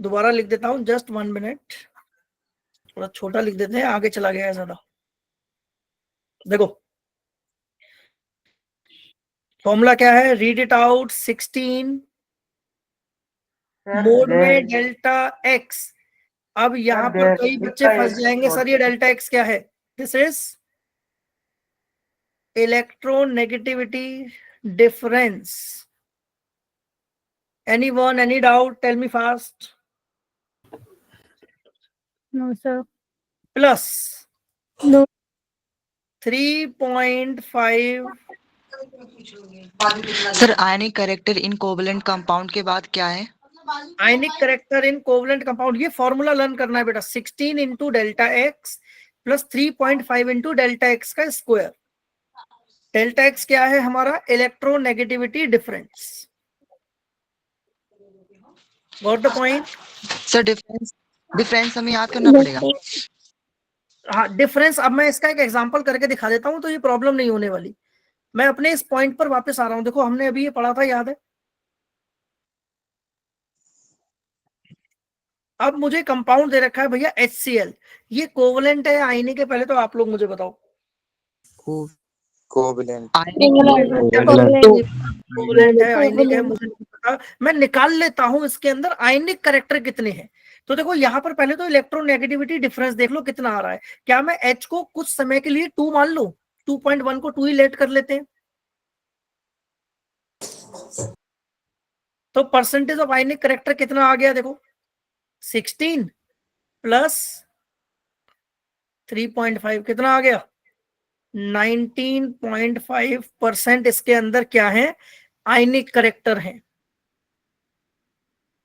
दोबारा लिख देता हूं, जस्ट 1 मिनट, थोड़ा छोटा लिख देते हैं, आगे चला गया है ज्यादा। देखो फॉर्मूला क्या है, रीड इट आउट। 16 मोड में डेल्टा एक्स अब यहाँ पर कई बच्चे फंस जाएंगे, सर ये डेल्टा एक्स क्या है? This is electronegativity difference. Anyone, any doubt? Tell me fast. No, sir. Plus No. 3.5. Sir ionic character in covalent compound के बाद क्या है? आयनिक करेक्टर इन कोवलेंट कंपाउंड, ये फॉर्मूला लर्न करना है बेटा. 16 into delta x plus 3.5 into delta x का square. Delta x क्या है हमारा? Electronegativity difference. Got the point? Sir difference हमें याद करना पड़ेगा. हाँ, डिफरेंस. अब मैं इसका एक एग्जांपल करके दिखा देता हूं तो ये प्रॉब्लम नहीं होने वाली. मैं अपने इस पॉइंट पर वापस आ रहा हूं. देखो हमने अभी ये पढ़ा था, याद है? अब मुझे कंपाउंड दे रखा है भैया HCl. ये कोवलेंट है आयनिक है? पहले तो आप लोग मुझे बताओ. कोवलेंट. कोवलेंट है आयनिक है मुझे नहीं पता. मैं निकाल लेता हूं इसके अंदर आयनिक करेक्टर कितने हैं. तो देखो यहाँ पर पहले तो इलेक्ट्रोनेगेटिविटी डिफरेंस देख लो कितना आ रहा है. क्या मैं H को कुछ समय के लिए 2 मान लूं? 2.1 को 2 ही लेट कर लेते हैं. तो परसेंटेज ऑफ आयनिक करेक्टर कितना आ गया? देखो 16 प्लस 3.5 कितना आ गया? 19.5% इसके अंदर क्या है? आयनिक करेक्टर है.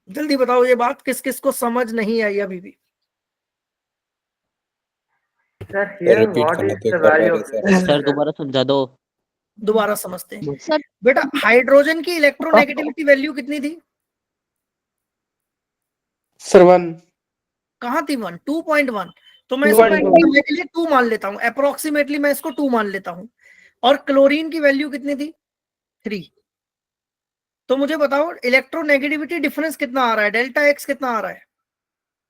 जल्दी बताओ ये बात किस किस को समझ नहीं आई अभी भी? सर दोबारा समझा दो. दोबारा समझते हैं. सर बेटा हाइड्रोजन की इलेक्ट्रोनेगेटिविटी वैल्यू कितनी थी? सर 1. कहाँ थी? 1. 2.1. तो मैं इसको समय के लिए 2 मान लेता हूँ. अप्रोक्सीमेटली मैं इसको 2 मान लेता हूँ. और क्लोरीन की वैल्यू कितनी थी? 3. तो मुझे बताओ इलेक्ट्रोनेगेटिविटी डिफरेंस कितना आ रहा है? डेल्टा एक्स कितना आ रहा है?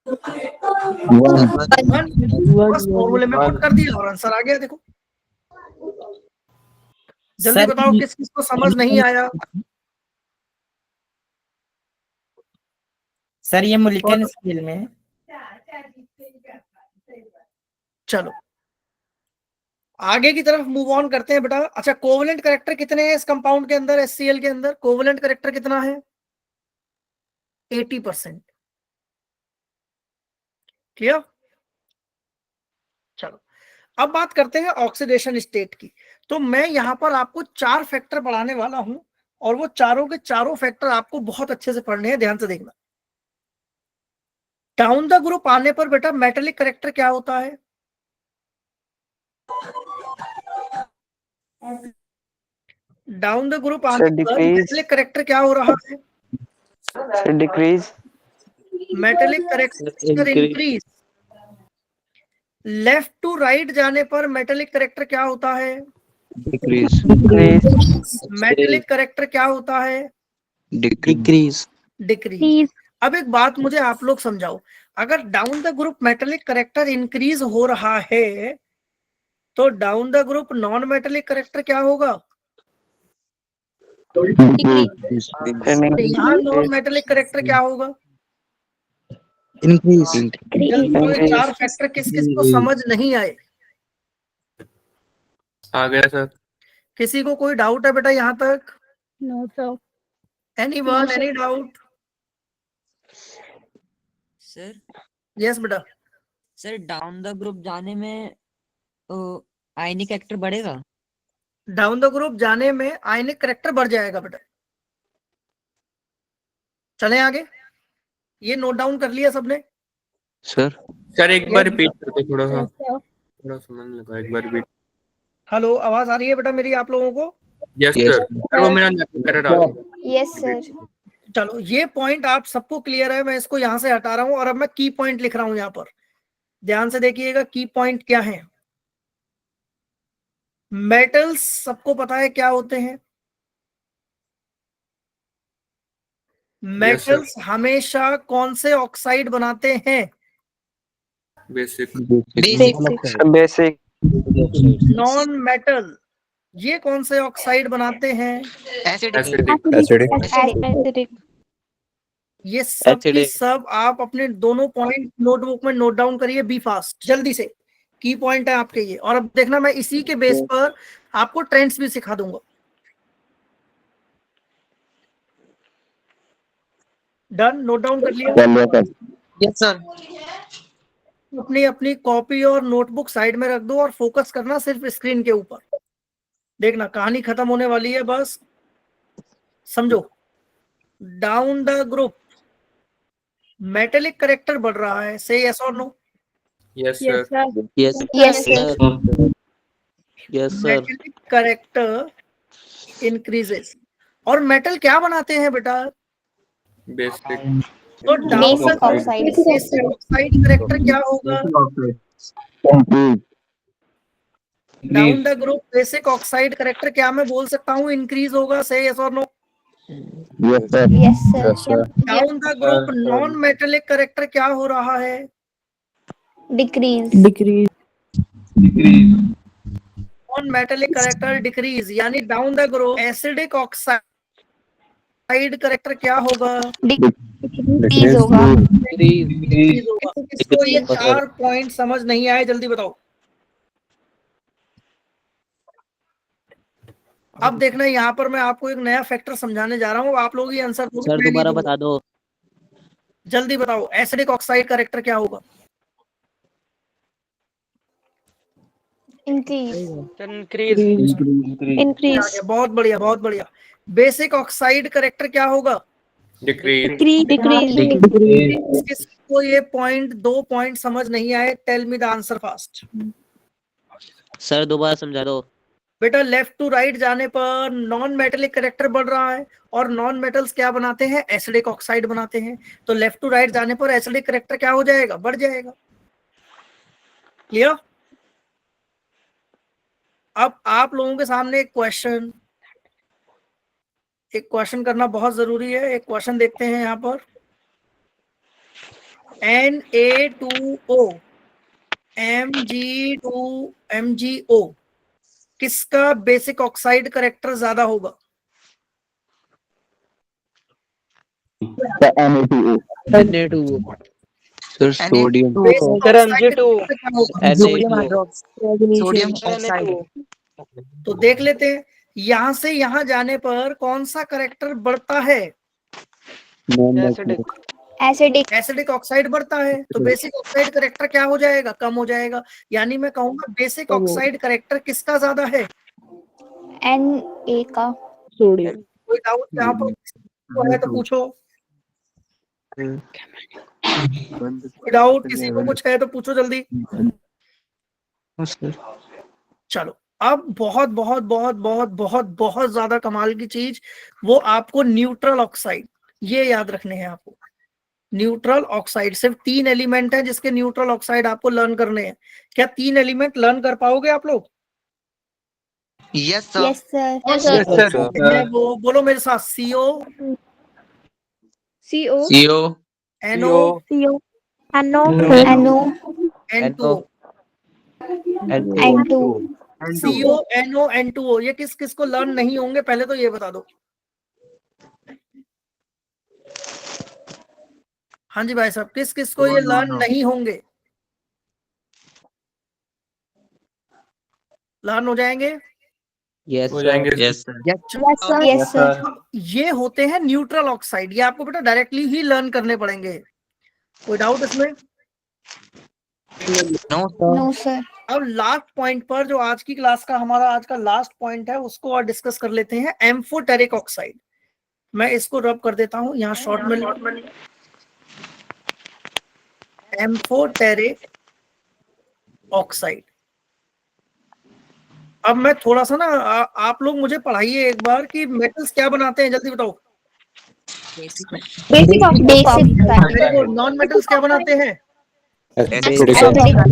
1. बस फॉर्मूले में पुट कर दिया और आंसर आ गया. देखो जल्दी बताओ किस किस को समझ नहीं आया? सर ये मोलिक्यूलर स्केल में. चलो आगे की तरफ मूव ऑन करते हैं बेटा. अच्छा कोवलेंट करेक्टर कितने हैं इस कंपाउंड के अंदर? HCl के अंदर कोवलेंट करेक्टर कितना है? 80%. क्लियर? चलो अब बात करते हैं ऑक्सीडेशन स्टेट की. तो मैं यहां पर आपको 4 फैक्टर पढ़ाने वाला हूं और वो चारों के चारों फैक्टर आपको बहुत अच्छे से पढ़ने हैं. ध्यान से देखना. डाउन द ग्रुप आने पर बेटा मेटेलिक करेक्टर क्या होता है? डाउन द ग्रुप आने पर मेटेलिक करेक्टर क्या हो रहा है? Decrease. Metallic character increase. Left to right जाने पर मेटेलिक करेक्टर क्या होता है? डिक्रीज. मेटेलिक करेक्टर क्या होता है? डिक्रीज. डिक्रीज. अब एक बात मुझे आप लोग समझाओ. अगर down the group metallic character increase हो रहा है तो down the group non metallic character क्या होगा? यहाँ नॉन मेटेलिक करेक्टर क्या होगा? इंक्रीज. जल्दी 4 फैक्टर किस किस को समझ नहीं आए? आ गया सर. किसी को कोई डाउट है बेटा यहाँ तक? No, sir. Anyone, any doubt? Sir yes बेटा. सर डाउन द ग्रुप जाने में आयनिक कैरेक्टर बढ़ेगा. डाउन द ग्रुप जाने में आयनिक करेक्टर बढ़ जाएगा बेटा. चलें आगे. ये नोट डाउन कर लिया सबने? सर एक बार रिपीट करते थोड़ा सा. Yes, sir. थोड़ा समझ लगा. एक बार रिपीट. हेलो आवाज आ रही है बेटा मेरी आप लोगों को? Yes sir. वो मेरा एरर आ गया. Yes, sir. चलो ये पॉइंट आप सबको क्लियर है. मैं इसको यहां से हटा रहा हूं और अब मैं की पॉइंट लिख रहा हूं यहाँ पर. ध्यान से देखिएगा की पॉइंट क्या है. मेटल्स सबको पता है क्या होते हैं? मेटल्स हमेशा कौन से ऑक्साइड बनाते हैं? बेसिक. बेसिक. नॉन मेटल ये कौन से ऑक्साइड बनाते हैं? एसिड. एसिडिक. Acidic. ये सब की Acidic. सब आप अपने दोनों पॉइंट नोटबुक में नोट डाउन करिए, बी फास्ट, जल्दी से, की पॉइंट है आपके ये। और अब देखना मैं इसी के बेस पर आपको ट्रेंड्स भी सिखा दूंगा। डन, नोट डाउन कर लिया? Yes sir. अपनी अपनी कॉपी और नोटबुक साइड में रख दो और फोकस करना सिर्फ स्क्रीन के ऊपर। देखना कहानी खत्म होने वाली है, बस समझो। Down the group metallic character बढ़ रहा है, से यस और no? Yes sir. Yes. Yes, sir. Yes, sir. Metallic character increases. और मेटल क्या बनाते हैं बेटा? बेसिक। तो down Basic oxide. Oxide character क्या होगा? Down the group basic oxide character क्या मैं बोल सकता हूँ इंक्रीज होगा, से यस और no? Yes, sir. Down the group non metallic character क्या हो रहा है? Decrease. Non metallic character decrease, यानी down the group acidic oxide character क्या होगा? Decrease होगा. डिक्रीज होगा। किसको ये 4 पॉइंट समझ नहीं आए, जल्दी बताओ। अब देखना यहाँ पर मैं आपको एक नया फैक्टर समझाने जा रहा हूँ, आप लोग ये आंसर दोगे, सर मैं नहीं दोबारा दूंगा। बता दो। जल्दी बताओ, एसिडिक ऑक्साइड करेक्टर क्या होगा? Increase. इंक्रीज। बहुत बढ़िया, बहुत बढ़िया। बेसिक ऑक्साइड करेक्टर क्या होगा? डिक्रीज। किसको ये पॉइंट 2 पॉइंट समझ नहीं आए? Tell me the answer fast. Sir दोबारा समझा दो। बेटा लेफ्ट टू राइट जाने पर नॉन मेटेलिक करेक्टर बढ़ रहा है, और नॉन मेटल्स क्या बनाते हैं? एसिडिक ऑक्साइड बनाते हैं। तो लेफ्ट टू राइट जाने पर एसिडिक करेक्टर क्या हो जाएगा? बढ़ जाएगा। क्लियर? अब आप लोगों के सामने एक क्वेश्चन करना बहुत जरूरी है। एक क्वेश्चन देखते हैं यहाँ पर। Na2O Mg2MgO किसका बेसिक ऑक्साइड करेक्टर ज्यादा होगा? Na2O. Sir sodium. Basic sir oxide Mg2. Character क्या होगा? Na2O. तो देख लेते हैं, यहां से यहां जाने पर कौन सा करेक्टर बढ़ता है? एसिडिक। Acidic. एसिडिक ऑक्साइड बढ़ता है, तो बेसिक ऑक्साइड करेक्टर क्या हो जाएगा? कम हो जाएगा। यानी मैं कहूंगा बेसिक ऑक्साइड करेक्टर किसका ज्यादा है? Na का. कोई डाउट यहाँ पर है तो पूछो। कोई डाउट किसी को कुछ है तो पूछो जल्दी। चलो, अब बहुत बहुत बहुत बहुत बहुत बहुत ज्यादा कमाल की चीज, वो आपको न्यूट्रल ऑक्साइड, ये याद रखने हैं आपको। न्यूट्रल ऑक्साइड, सिर्फ 3 एलिमेंट हैं जिसके न्यूट्रल ऑक्साइड आपको लर्न करने हैं। क्या 3 एलिमेंट लर्न कर पाओगे आप लोग? Yes, sir. वो बोलो मेरे साथ, CO CO. NO NO. N2O। N2. CO NO N2O ये किस किस को लर्न नहीं होंगे, पहले तो ये बता दो। हाँ जी भाई साहब, किस किस को ये लर्न नहीं होंगे? लर्न हो जाएंगे? Yes, हो sir. जाएंगे। Yes, sir. Yes, sir. ये होते हैं न्यूट्रल ऑक्साइड, ये आपको बेटा डायरेक्टली ही लर्न करने पड़ेंगे। कोई डाउट इसमें? No, sir. अब लास्ट पॉइंट पर, जो आज की क्लास का हमारा आज का लास्ट पॉइंट है, उसको और डिस्कस कर लेते हैं। एम्फोटेरिक ऑक्साइड, मैं इसको रब कर देता हूं यहाँ शॉर्ट में। Amphoteric oxide. अब मैं थोड़ा सा ना आप लोग मुझे पढ़ाइए एक बार कि मेटल्स क्या बनाते हैं, जल्दी बताओ। Basic oxide. नॉन मेटल्स क्या बनाते हैं? Acidic oxide.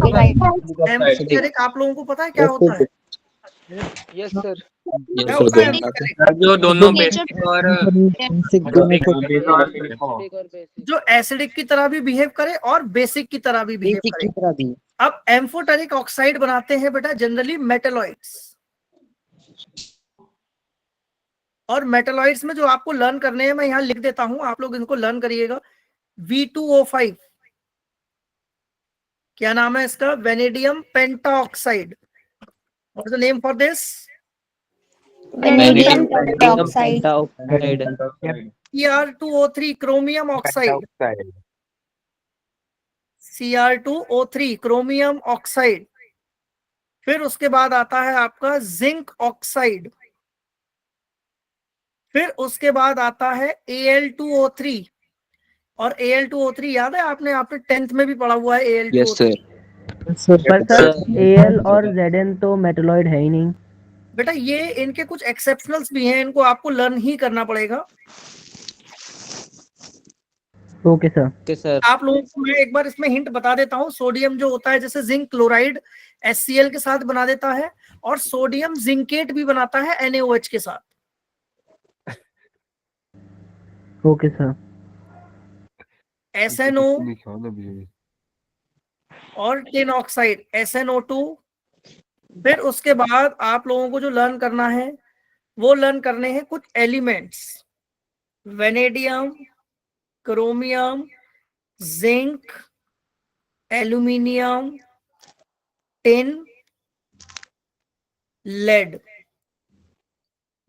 एम्फोटेरिक आप लोगों को पता है क्या होता है? Yes sir. क्या होता है एम्फोटेरिक? जो दोनों बेसिक और जो एसिडिक की तरह भी बिहेव करे और बेसिक की तरह भी बिहेव करे। अब एम्फोटेरिक ऑक्साइड बनाते हैं बेटा जनरली मेटलॉइड्स। और मेटलॉइड्स में जो आपको लर्न करने हैं मैं यहाँ लिख देता हूं, आप लोग इनको लर्न करिएगा। V2O5 क्या नाम है इसका? Vanadium pentoxide. What is the name for this? Vanadium pentoxide pentoxide. Cr2O3 chromium oxide. Cr2O3 chromium oxide. फिर उसके बाद आता है आपका जिंक ऑक्साइड। फिर उसके बाद आता है Al2O3। और Al2O3 याद है आपने 10th में भी पढ़ा हुआ है यस Al2O3। सर पर सर Al और Zn तो मेटलॉइड है ही नहीं। बेटा ये इनके कुछ एक्सेप्शनल्स भी हैं, इनको आपको लर्न ही करना पड़ेगा। Okay sir. ओके सर आप लोगों को मैं एक बार इसमें हिंट बता देता हूँ। सोडियम जो होता है जैसे जिंक क्लोराइड HCl के साथ बना देता है, और सोडियम जिंकेट भी बनाता है NaOH के साथ। Okay sir. SNO और टिन ऑक्साइड SNO2। फिर उसके बाद आप लोगों को जो लर्न करना है वो लर्न करने हैं कुछ elements, vanadium, chromium, zinc, aluminium, tin, lead.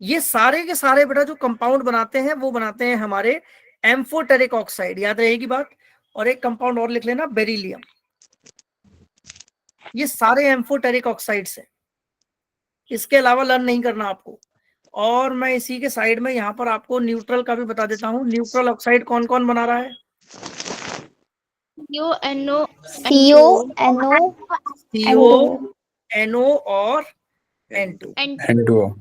ये सारे के सारे बेटा जो कंपाउंड बनाते हैं वो बनाते हैं हमारे एम्फोटेरिक ऑक्साइड। याद रहेगी बात। और एक कंपाउंड और लिख लेना, बेरिलियम। ये सारे एम्फोटेरिक ऑक्साइड्स हैं, इसके अलावा लर्न नहीं करना आपको। और मैं इसी के साइड में यहाँ पर आपको न्यूट्रल का भी बता देता हूँ। न्यूट्रल ऑक्साइड कौन कौन बना रहा है? CONO. CO, NO और N2।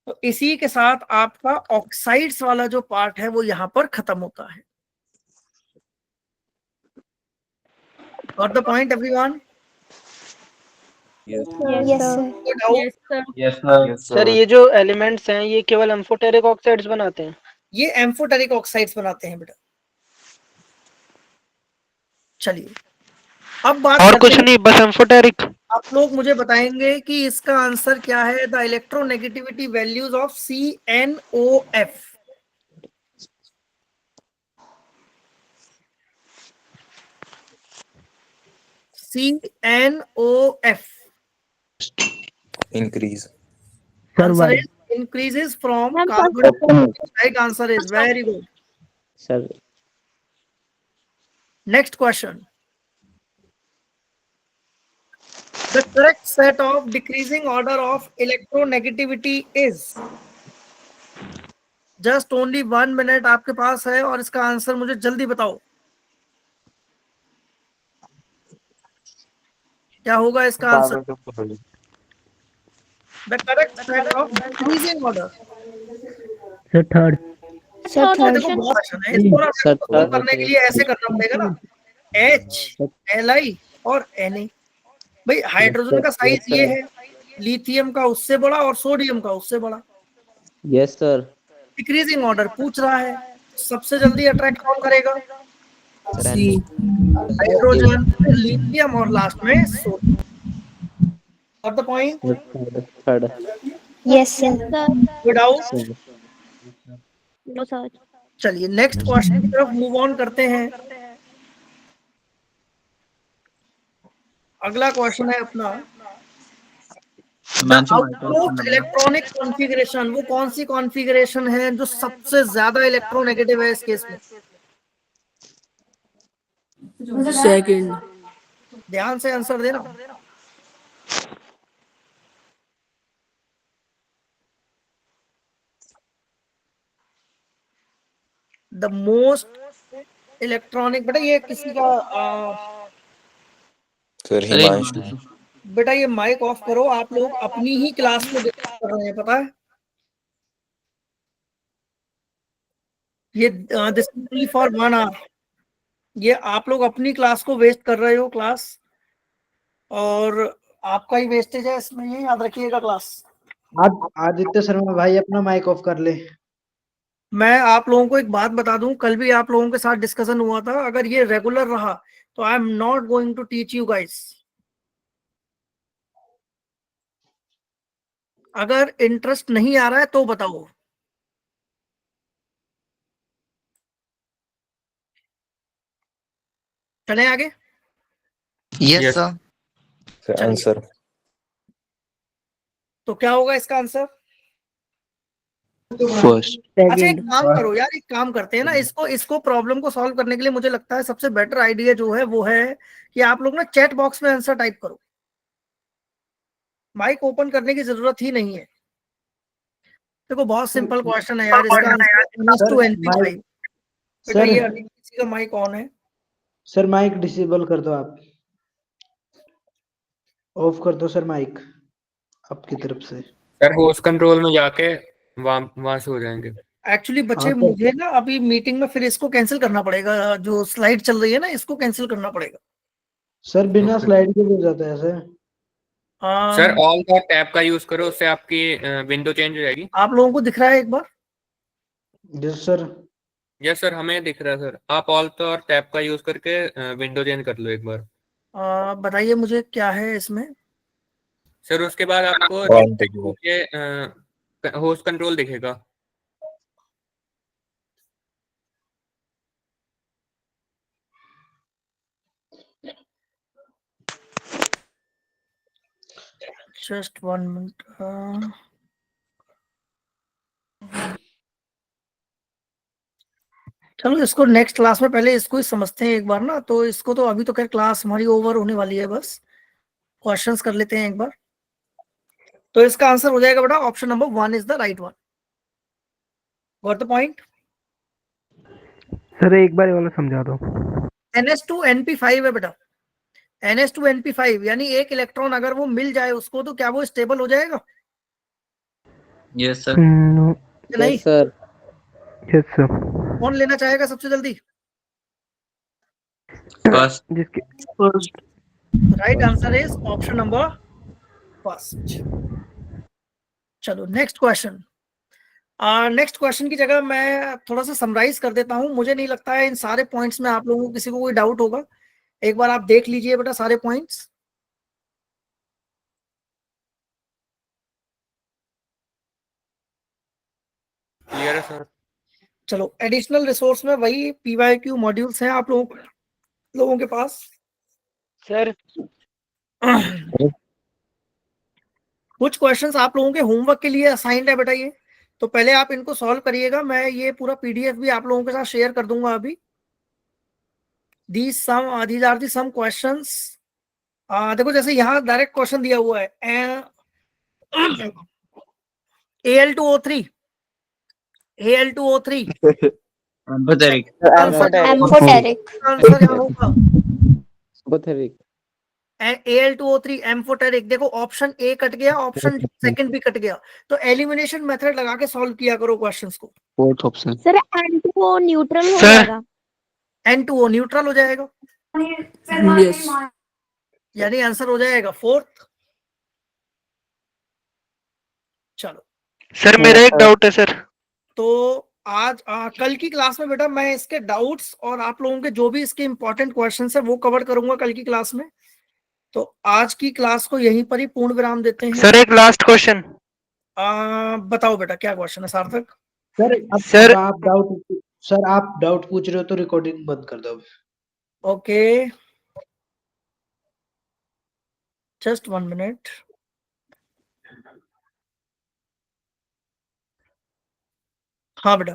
तो इसी के साथ आपका ऑक्साइड्स वाला जो पार्ट है वो यहाँ पर खत्म होता है। Got the point everyone? Yes, sir. Sir ये जो एलिमेंट्स हैं ये केवल एम्फोटेरिक ऑक्साइड्स बनाते हैं? ये एम्फोटेरिक ऑक्साइड्स बनाते हैं बेटा। चलिए अब बात और करते कुछ हैं। नहीं, बस एम्फोटेरिक? आप लोग मुझे बताएंगे कि इसका आंसर क्या है। The electronegativity values of CNOF। CNOF Increase. answer is increases from carbon. Right answer is very good. Sir Next question. The correct set of decreasing order of electronegativity is. Just only 1 minute आपके पास है और इसका answer मुझे जल्दी बताओ क्या होगा इसका answer. The correct set of decreasing order. Sir third. देखो बहुत अच्छा है, इसको ना सर solve करने के लिए ऐसे करना पड़ेगा ना, H, Li और Na। भाई हाइड्रोजन का साइज ये है, लिथियम का उससे बड़ा और सोडियम का उससे बड़ा। यस सर डिक्रीजिंग ऑर्डर पूछ रहा है, सबसे जल्दी अट्रैक्ट कौन करेगा? हाइड्रोजन, फिर लिथियम और लास्ट में सोडियम। और the point? Third Yes, sir. Good out. No, sir. चलिए नेक्स्ट क्वेश्चन की तरफ मूव ऑन करते हैं। अगला क्वेश्चन है अपना आउटमोस्ट इलेक्ट्रॉनिक कॉन्फ़िगरेशन। वो कौन सी कॉन्फ़िगरेशन है जो सबसे ज्यादा इलेक्ट्रोनेगेटिव है इस केस में? सेकंड। ध्यान से आंसर देना। The most electronic. बेटा ये किसी का Sir, Himanshu. बेटा ये माइक ऑफ करो, आप लोग अपनी ही क्लास में डिस्कस कर रहे हैं, पता है ये। This only for 1 hour। ये आप लोग अपनी क्लास को वेस्ट कर रहे हो क्लास, और आपका ही वेस्टेज है इसमें, ये याद रखिएगा क्लास। आज आदित्य शर्मा भाई अपना माइक ऑफ कर ले। मैं आप लोगों को एक बात बता दूं, कल भी आप लोगों के साथ डिस्कशन हुआ था, अगर ये रेगुलर रहा तो I am not going to teach you guys. अगर इंटरेस्ट नहीं आ रहा है तो बताओ। चलें आगे। Yes. यस सर Sir, चलिए। answer. तो क्या होगा इसका आंसर? फर्स्ट अच्छा एक काम करो यार, एक काम करते हैं ना, इसको प्रॉब्लम को सॉल्व करने के लिए मुझे लगता है सबसे बेटर आइडिया जो है वो है कि आप लोग ना चैट बॉक्स में आंसर टाइप करो। माइक ओपन करने की जरूरत ही नहीं है। देखो बहुत सिंपल क्वेश्चन है यार, इसका आंसर NS2NP5। बेटा सर ये किसी का माइक ऑन है? सर माइक डिसेबल कर दो, आप ऑफ कर दो सर माइक आपकी तरफ से। सर होस्ट कंट्रोल में जाके वहां से हो जाएंगे। एक्चुअली बच्चे हाँ, मुझे ना अभी मीटिंग में फिर इसको कैंसिल करना पड़ेगा, जो स्लाइड चल रही है ना इसको कैंसिल करना पड़ेगा। सर बिना Okay. स्लाइड के हो जाता है सर। सर ऑल का टैब का यूज करो, उससे आपकी विंडो चेंज हो जाएगी। आप लोगों को दिख रहा है एक बार? Yes sir. यस सर, हमें दिख रहा है सर। आप ऑल और टैब का यूज करके विंडो चेंज कर लो एक बार। बताइए मुझे क्या है इसमें। सर उसके बाद आपको On दिखेगा। होस्ट कंट्रोल दिखेगा। Just 1 minute. चलो इसको नेक्स्ट क्लास में पहले इसको ही समझते हैं एक बार ना, तो इसको तो अभी तो खैर क्लास हमारी ओवर होने वाली है, बस क्वेश्चंस कर लेते हैं एक बार। तो इसका आंसर हो जाएगा बेटा option number 1 is the right one. Got the point? Sir एक बार ये वाला समझा दो। NS2NP5 है बेटा। NS2NP5 यानी एक इलेक्ट्रॉन अगर वो मिल जाए उसको तो क्या वो स्टेबल हो जाएगा? यस सर या नहीं? Yes sir. Yes sir. कौन लेना चाहेगा सबसे जल्दी? फर्स्ट जिसके right answer is option number first. चलो नेक्स्ट क्वेश्चन। नेक्स्ट क्वेश्चन की जगह मैं थोड़ा सा समराइज कर देता हूं। मुझे नहीं लगता है इन सारे पॉइंट्स में आप लोगों को किसी को कोई डाउट होगा। एक बार आप देख लीजिए बेटा सारे पॉइंट्स। क्लियर है सर? चलो एडिशनल रिसोर्स में वही PYQ मॉड्यूल्स हैं आप लोगों के पास। सर कुछ क्वेश्चंस आप लोगों के होमवर्क के लिए असाइंड है बेटा ये, तो पहले आप इनको सॉल्व करिएगा। मैं ये पूरा PDF भी आप लोगों के साथ शेयर कर दूंगा अभी। these are the some questions. देखो जैसे यहाँ डायरेक्ट क्वेश्चन दिया हुआ है Al2O3 एम्फोटेरिक आंसर एम्फोटेरिक क्या होगा? एम्फोटेरिक। Al2O3 amphoteric. देखो ऑप्शन ए कट गया, ऑप्शन सेकंड भी कट गया, तो एलिमिनेशन मेथड लगा के सॉल्व किया करो क्वेश्चंस को। Fourth option sir N2O neutral हो जाएगा। N2O न्यूट्रल हो जाएगा, यस यानी आंसर हो जाएगा फोर्थ। चलो सर मेरा एक डाउट है सर। तो आज कल की क्लास में बेटा मैं इसके डाउट्स और आप लोगों के जो भी इसके इंपॉर्टेंट क्वेश्चंस है वो कवर करूंगा कल की क्लास में। तो आज की क्लास को यहीं पर ही पूर्ण विराम देते हैं। सर एक लास्ट क्वेश्चन। बताओ बेटा क्या क्वेश्चन है सार्थक? सर आप डाउट पूछ रहे हो तो रिकॉर्डिंग बंद कर दो। Okay just 1 minute. हाँ बेटा